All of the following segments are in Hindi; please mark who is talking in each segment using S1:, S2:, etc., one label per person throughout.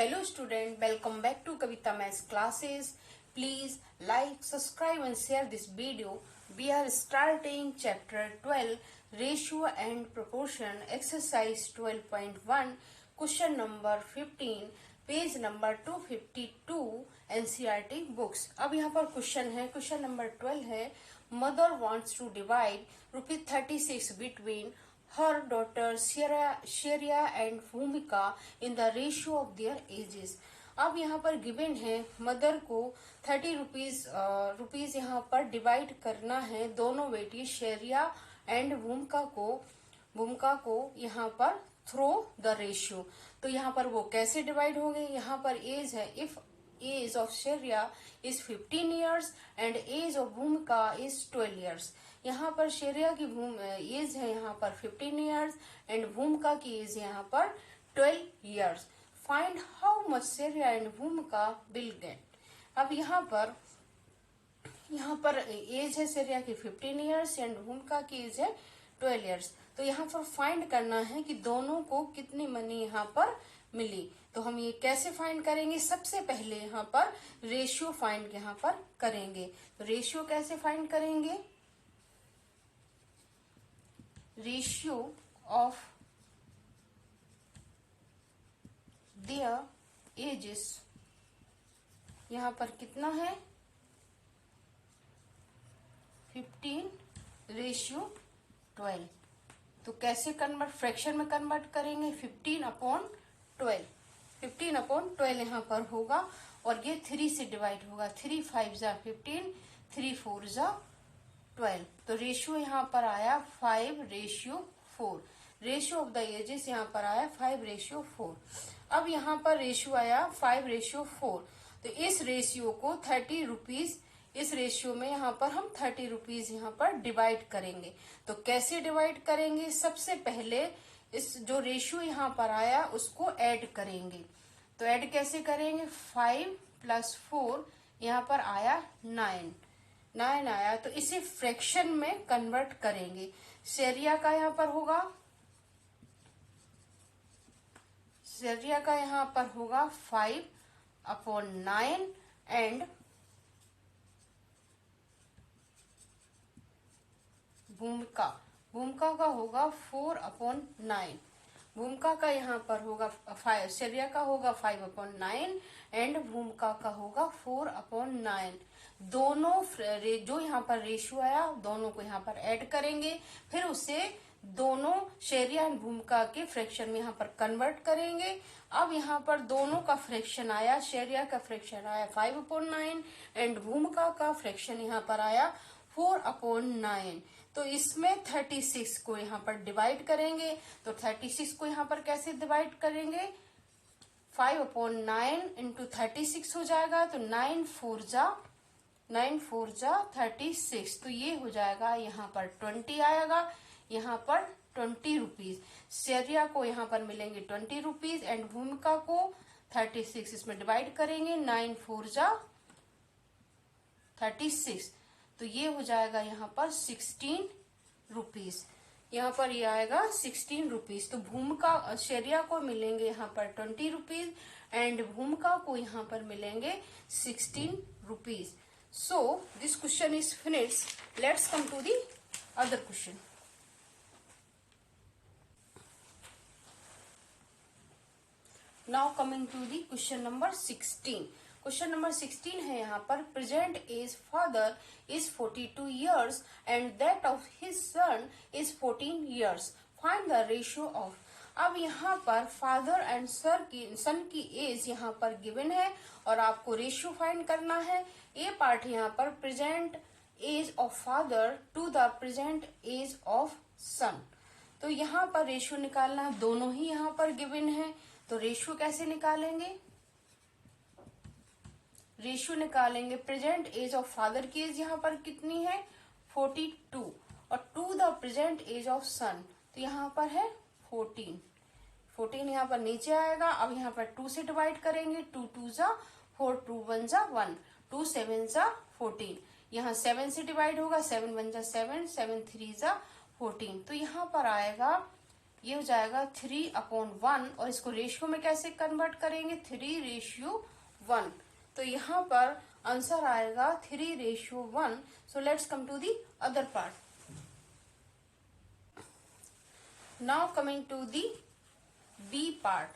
S1: Hello student, welcome back to Kavita Maths classes. Please like, subscribe and share this video. We are starting chapter 12 ratio and proportion exercise 12.1 question number 15 page number 252 NCERT books. अब यहाँ पर क्वेश्चन नंबर 12 है। Mother wants to divide ₹36 between her daughters Sheria and Bhumika in the ratio of their ages। अब यहाँ पर गिवन है मदर को 30 रुपीज यहाँ पर डिवाइड करना है दोनों बेटी शेरिया एंड भूमिका को यहाँ पर थ्रो द रेशियो। तो यहाँ पर वो कैसे डिवाइड होंगे, यहाँ पर एज है, if age of Sheriya is 15 years and age of Bhumika is 12 years। यहाँ पर शेरिया की एज है यहाँ पर 15 years एंड भूमिका की एज यहाँ पर 12 years। Find how much Sheriya and Bhumika will get. अब यहाँ पर एज है शेरिया की 15 years एंड भूमिका की एज है 12 years। तो यहाँ पर फाइंड करना है कि दोनों को कितनी मनी यहाँ पर मिली। तो हम ये कैसे फाइंड करेंगे, सबसे पहले यहाँ पर रेशियो फाइंड यहाँ पर करेंगे। तो रेशियो कैसे फाइंड करेंगे, रेशियो ऑफ देयर एजेस यहाँ पर कितना है 15:12। तो कैसे कन्वर्ट, फ्रैक्शन में कन्वर्ट करेंगे 15/12। 15/12 यहाँ पर होगा और ये 3 से डिवाइड होगा। 3 5 जा 15, 3 4 जा 12। तो रेशियो यहाँ पर आया 5:4। रेशियो ऑफ द एजेस यहाँ पर आया 5:4। अब यहाँ पर रेशियो आया 5:4। तो इस रेशियो को 30 रुपीज, इस रेशियो में यहाँ पर हम 30 रुपीज यहाँ पर डिवाइड करेंगे। तो कैसे डिवाइड करेंगे, सबसे पहले इस जो रेशियो यहाँ पर आया उसको ऐड करेंगे। तो ऐड कैसे करेंगे, 5 + 4 यहाँ पर आया 9 आया। तो इसे फ्रैक्शन में कन्वर्ट करेंगे। शेरिया का यहाँ पर होगा, शेरिया का यहाँ पर होगा 5/9 एंड भूमिका का होगा 4/9। भूमिका का यहाँ पर होगा 5, शेरिया का होगा 5/9 एंड भूमिका का होगा 4/9। दोनों जो यहाँ पर रेशियो आया दोनों को यहाँ पर ऐड करेंगे, फिर उसे दोनों शेरिया एंड भूमिका के फ्रैक्शन में यहाँ पर कन्वर्ट करेंगे। अब यहाँ पर दोनों का फ्रैक्शन आया, शेरिया का फ्रैक्शन आया 5/9 एंड भूमिका का फ्रैक्शन यहाँ पर आया 4/9। तो इसमें 36 को यहाँ पर डिवाइड करेंगे। तो 36 को यहाँ पर कैसे डिवाइड करेंगे, 5/9 × 36 हो जाएगा। तो 9 4 जा 36। तो ये हो जाएगा यहाँ पर 20 आएगा, यहाँ पर 20 रुपीज। शेरिया को यहाँ पर मिलेंगे 20 रुपीज एंड भूमिका को 36 इसमें डिवाइड करेंगे। 9 4 जा 36। तो ये हो जाएगा यहाँ पर 16 रुपीज। यहाँ पर ये आएगा 16 रुपीज। तो भूमिका शेरिया को मिलेंगे यहाँ पर 20 रुपीज एंड भूमिका को यहाँ पर मिलेंगे 16 rupees. So this question is finished. Let's come to the other question. Now coming to the question number 16। Question number 16 है यहाँ पर, present age father is 42 years and that of his son is 14 years। Find the ratio of. अब यहाँ पर फादर एंड सन की एज यहाँ पर गिवन है और आपको रेशियो फाइंड करना है। ये पार्ट यहाँ पर present age of father to the present age of son. तो यहाँ पर रेशियो निकालना है, दोनों ही यहाँ पर गिवन है। तो रेशियो कैसे निकालेंगे, रेशियो निकालेंगे प्रेजेंट एज ऑफ फादर की एज यहाँ पर कितनी है 42 और to the present age of son तो यहाँ पर है 14 यहाँ पर नीचे आएगा। अब यहाँ पर 2 से डिवाइड करेंगे। 2 2 जा 4, 2 1 जा 1, 2 7 जा 14। यहाँ 7 से डिवाइड होगा, 7 1 जा 7, 7 3 जा 14। तो यहाँ पर आएगा ये हो जाएगा 3/1 और इसको रेशियो में कैसे कन्वर्ट करेंगे 3:1। तो यहाँ पर आंसर आएगा 3:1। So let's come to the other part. Now coming to the B part.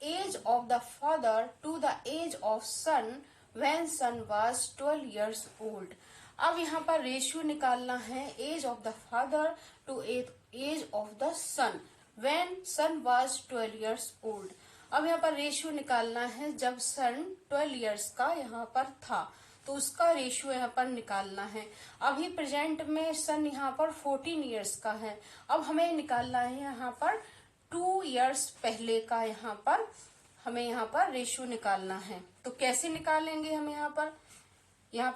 S1: Age of the father to the age of son when son was 12 years old. अब यहाँ पर रेशियो निकालना है age of the father to age of the son when son was 12 years old. अब यहाँ पर रेशियो निकालना है जब सन 12 years का यहाँ पर था, तो उसका रेशियो यहाँ पर निकालना है। अभी प्रेजेंट में सन यहाँ पर 14 years का है। अब हमें निकालना है यहाँ पर 2 years पहले का, यहाँ पर हमें यहाँ पर रेशियो निकालना है। तो कैसे निकालेंगे हम यहाँ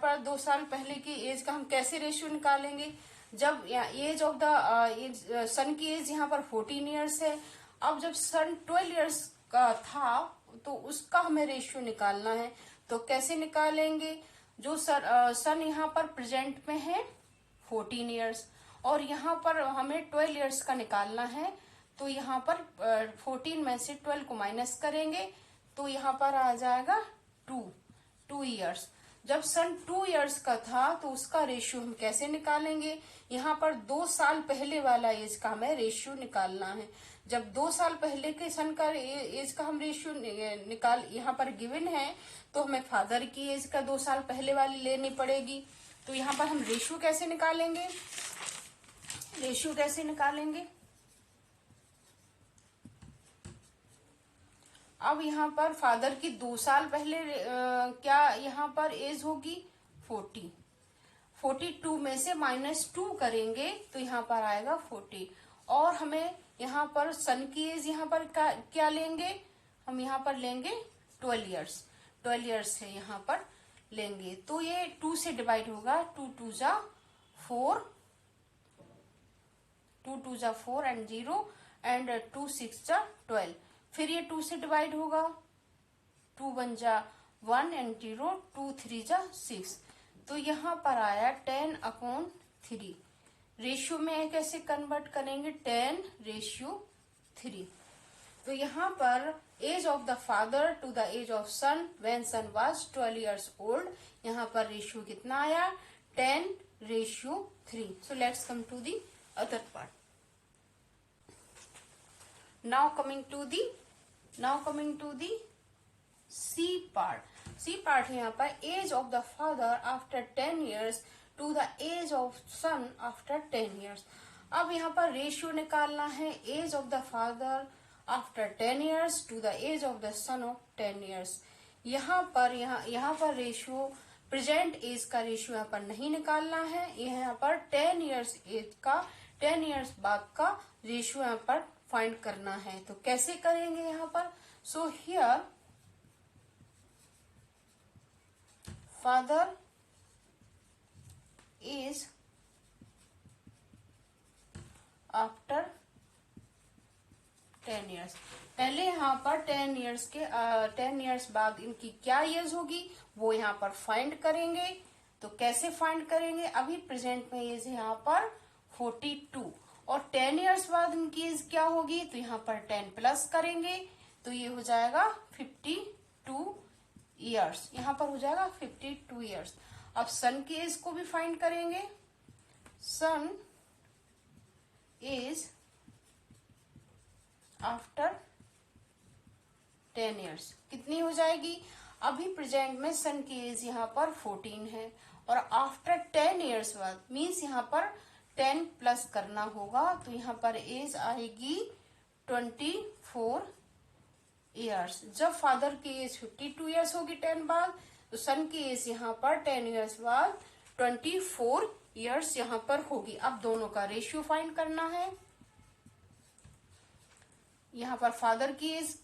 S1: पर 2 साल पहले की एज का हम कैसे रेशियो निकालेंगे? जब एज ऑफ द सन की एज यहाँ पर 14 years है। अब जब सन 12 years का था तो उसका हमें रेशियो निकालना है। तो कैसे निकालेंगे? जो सन यहाँ पर प्रेजेंट में है 14 years और यहाँ पर हमें 12 years का निकालना है। तो यहाँ पर 14 में से 12 को माइनस करेंगे तो यहाँ पर आ जाएगा 2 years। जब सन 2 years का था तो उसका रेशियो हम कैसे निकालेंगे? यहाँ पर 2 साल पहले वाला एज का हमें रेशियो निकालना है। जब 2 साल पहले के सन का एज का हम रेशियो निकाल यहाँ पर गिवन है तो हमें फादर की एज का 2 साल पहले वाली लेनी पड़ेगी। तो यहाँ पर हम रेशियो कैसे निकालेंगे? अब यहाँ पर फादर की 2 साल पहले क्या यहाँ पर एज होगी 42 में से -2 करेंगे तो यहाँ पर आएगा 40। और हमें यहाँ पर सन की एज यहाँ पर क्या लेंगे? हम यहाँ पर लेंगे 12 years है यहाँ पर लेंगे। तो ये 2 से डिवाइड होगा, 2 2 जा 4 एंड 0 एंड 2 6 जा 12। फिर ये 2 से डिवाइड होगा, 2 1 जा 1 एंड 0, 2 3 जा 6। तो यहाँ पर आया 10/3। रेशियो में कैसे कन्वर्ट करेंगे? 10:3। तो यहाँ पर age of the father to the age of son when son was 12 years old, यहाँ पर रेशियो कितना आया? 10:3। So let's come to the other part. Now coming to the C part. C part है यहाँ पर age of the father after 10 years to the age of son after 10 years. अब यहाँ पर रेशियो निकालना है age of the father after 10 years to the age of the son of 10 years. यहाँ पर रेशियो प्रेजेंट एज का रेशियो यहाँ पर नहीं निकालना है, यहाँ पर 10 years एज का 10 years बाद का रेशियो यहाँ पर फाइंड करना है। तो कैसे करेंगे यहाँ पर? So here father is after 10 years। पहले यहाँ पर 10 years बाद इनकी क्या एज होगी वो यहाँ पर फाइंड करेंगे। तो कैसे फाइंड करेंगे? अभी प्रेजेंट में एज यहाँ पर 42 और 10 years बाद इनकी एज क्या होगी? तो यहाँ पर 10 प्लस करेंगे तो ये हो जाएगा 52 years। यहाँ पर हो जाएगा 52 years। अब सन की एज को भी फाइंड करेंगे। सन इज आफ्टर 10 years कितनी हो जाएगी? अभी प्रेजेंट में सन की एज यहाँ पर 14 है और आफ्टर 10 years बाद मीन्स यहाँ पर 10 प्लस करना होगा तो यहाँ पर एज आएगी 24 years। जब फादर की एज 52 years होगी 10 बाद, तो सन की एज यहाँ पर 10 years बाद 24 years यहाँ पर होगी। अब दोनों का रेशियो फाइंड करना है। यहाँ पर फादर की एज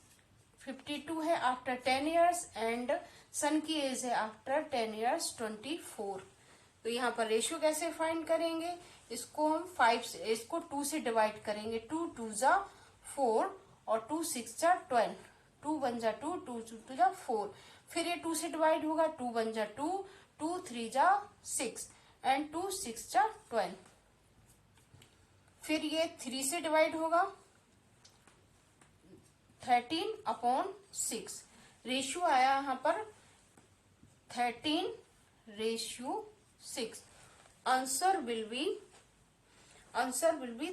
S1: 52 है आफ्टर 10 years एंड सन की एज है आफ्टर 10 years 24। तो यहाँ पर रेशियो कैसे फाइंड करेंगे? इसको हम 2 से डिवाइड करेंगे। 2 2 जा 4 और 2 6 जा 12, 2 1 जा 2, 2 2 जा 4। फिर ये 2 से डिवाइड होगा, 2 1 जा 2, 2 3 जा 6 एंड 2 6 जा 12। फिर ये 3 से डिवाइड होगा, 13/6। रेशियो आया यहाँ पर 13/6। Answer will be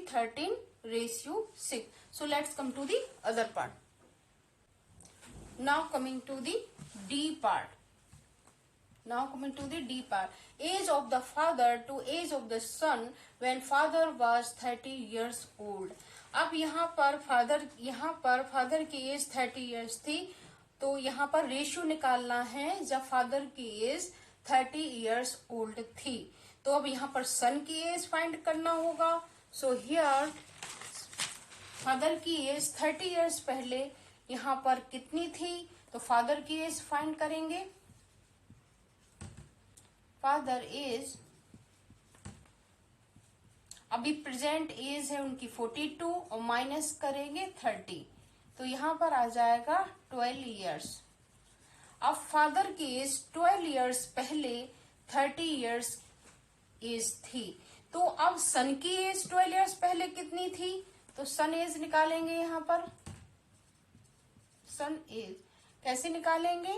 S1: 13/6. So let's come to the other part. Now coming to the D part. Age of the father to age of the son when father was 30 years old. अब यहाँ पर फादर की एज 30 इयर्स थी, तो यहाँ पर रेशियो निकालना है जब फादर की एज 30 इयर्स ओल्ड थी। तो अब यहाँ पर सन की एज फाइंड करना होगा। सो हियर फादर की एज 30 इयर्स पहले यहाँ पर कितनी थी, तो फादर की एज फाइंड करेंगे। फादर एज अभी प्रेजेंट एज है उनकी 42 और माइनस करेंगे 30, तो यहाँ पर आ जाएगा 12 इयर्स। अब फादर की एज 12 इयर्स पहले 30 इयर्स एज थी, तो अब सन की एज 12 इयर्स पहले कितनी थी, तो सन एज निकालेंगे। यहाँ पर सन एज कैसे निकालेंगे,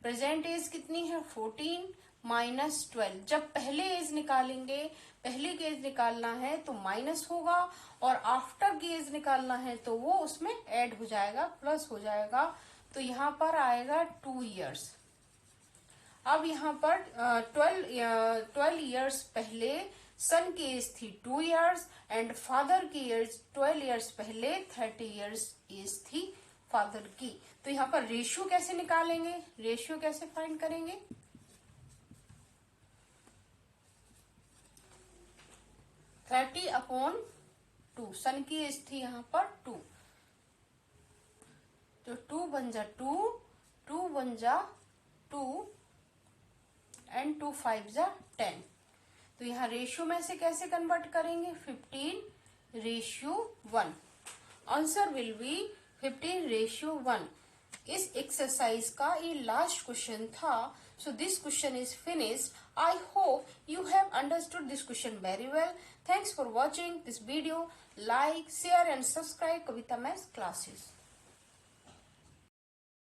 S1: प्रेजेंट एज कितनी है 14 माइनस 12। जब पहले एज निकालेंगे, पहले की एज निकालना है तो माइनस होगा, और आफ्टर की एज निकालना है तो वो उसमें ऐड हो जाएगा, प्लस हो जाएगा। तो यहाँ पर आएगा 2 इयर्स। अब यहाँ पर 12 इयर्स पहले सन की एज थी 2 इयर्स एंड फादर की एज 12 इयर्स पहले 30 इयर्स एज थी फादर की। तो यहाँ पर रेशियो कैसे निकालेंगे, रेशियो कैसे फाइंड करेंगे, 30/2। सन की एज थी यहाँ पर 2, तो 2 बन जा 2, 2 बन जा 2 एंड 2 5 जा 10। तो यहाँ रेशियो में से कैसे कन्वर्ट करेंगे, 15/1। Answer will be 15/1। इस एक्सरसाइज का ये लास्ट क्वेश्चन था। So this question is finished. I hope you have understood this question very well. Thanks for watching this video. Like, share and subscribe Kavita Maths Classes.